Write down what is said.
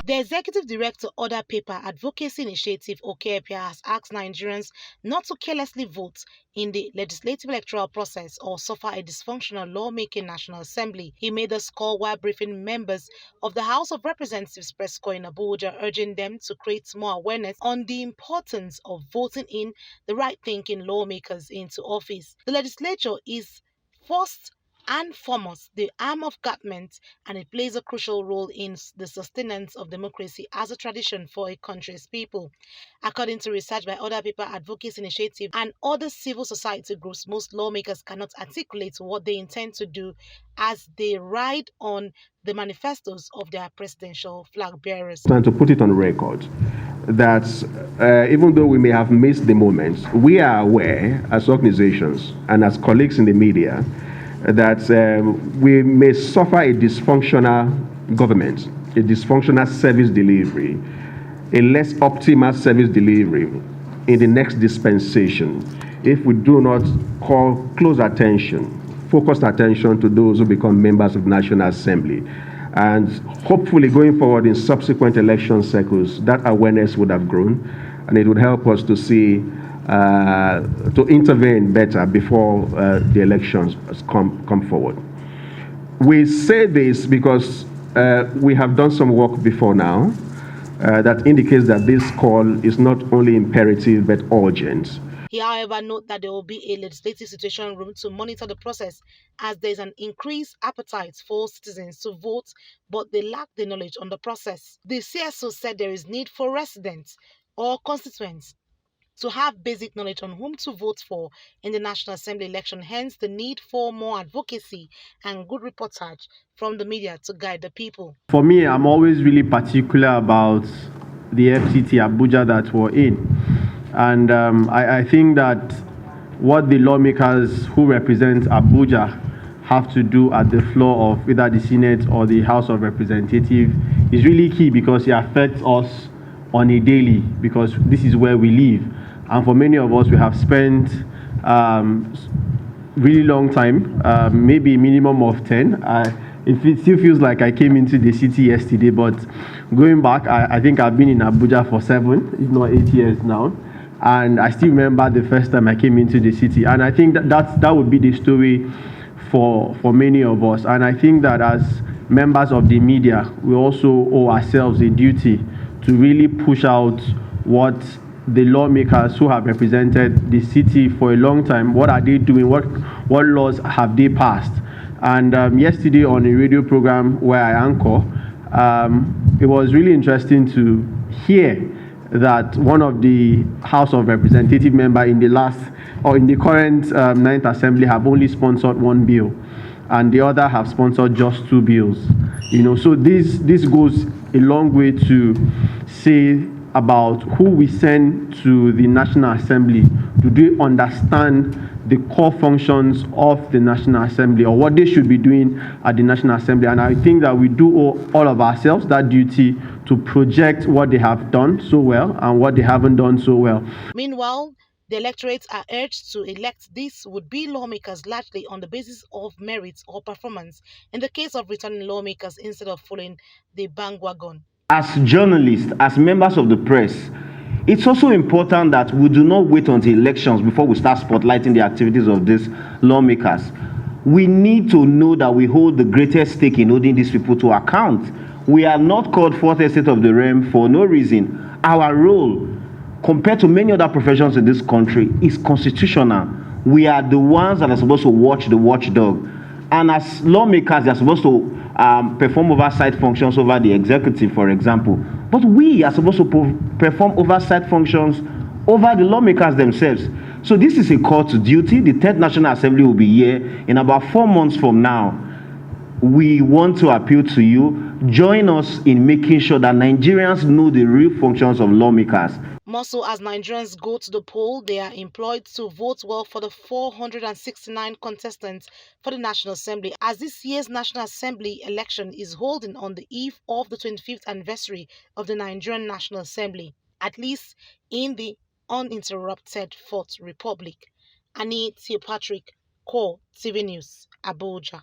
The executive director Order Paper Advocacy Initiative Okeepia has asked Nigerians not to carelessly vote in the legislative electoral process or suffer a dysfunctional lawmaking National Assembly. He made this call while briefing members of the House of Representatives press corps in Abuja, urging them to create more awareness on the importance of voting in the right-thinking lawmakers into office. The legislature is first and foremost the arm of government, and it plays a crucial role in the sustenance of democracy as a tradition for a country's people. According to research by Other People Advocacy Initiative and other civil society groups, most lawmakers cannot articulate what they intend to do as they ride on the manifestos of their presidential flag bearers. And to put it on record, that even though we may have missed the moment, we are aware as organizations and as colleagues in the media that we may suffer a dysfunctional government, a dysfunctional service delivery, a less optimal service delivery in the next dispensation if we do not call close attention, focused attention to those who become members of the National Assembly. And hopefully going forward in subsequent election cycles, that awareness would have grown, and it would help us to see to intervene better before the elections come forward. We say this because we have done some work before now that indicates that this call is not only imperative but urgent. He, however, noted that there will be a legislative situation room to monitor the process, as there is an increased appetite for citizens to vote, but they lack the knowledge on the process. The CSO said there is need for residents or constituents to have basic knowledge on whom to vote for in the National Assembly election, hence the need for more advocacy and good reportage from the media to guide the people. For me, I'm always really particular about the FCT Abuja that we're in. And I think that what the lawmakers who represent Abuja have to do at the floor of either the Senate or the House of Representatives is really key, because it affects us on a daily, because this is where we live. And for many of us, we have spent really long time, maybe a minimum of 10. It still feels like I came into the city yesterday, but going back, I think I've been in Abuja for 7, if not 8 years now. And I still remember the first time I came into the city. And I think that would be the story for many of us. And I think that as members of the media, we also owe ourselves a duty to really push out what the lawmakers who have represented the city for a long time, what are they doing, what laws have they passed. And yesterday on a radio program where I anchor, it was really interesting to hear that one of the House of Representative member in the current 9th Assembly have only sponsored 1 bill, and the other have sponsored just 2 bills. So this goes a long way to say about who we send to the National Assembly. Do they understand the core functions of the National Assembly, or what they should be doing at the National Assembly? And I think that we do owe all of ourselves that duty to project what they have done so well and what they haven't done so well. Meanwhile, the electorates are urged to elect these would-be lawmakers largely on the basis of merit or performance in the case of returning lawmakers, instead of following the bandwagon. As journalists, as members of the press, it's also important that we do not wait until elections before we start spotlighting the activities of these lawmakers. We need to know that we hold the greatest stake in holding these people to account. We are not called fourth estate of the realm for no reason. Our role, compared to many other professions in this country, is constitutional. We are the ones that are supposed to watch the watchdog. And as lawmakers, they are supposed to perform oversight functions over the executive, for example. But we are supposed to perform oversight functions over the lawmakers themselves. So this is a call to duty. The 10th National Assembly will be here in about 4 months from now. We want to appeal to you. Join us in making sure that Nigerians know the real functions of lawmakers. More so, as Nigerians go to the poll, they are employed to vote well for the 469 contestants for the National Assembly, as this year's National Assembly election is holding on the eve of the 25th anniversary of the Nigerian National Assembly, at least in the uninterrupted Fourth Republic. Annie Theopatrick, Core TV News, Abuja.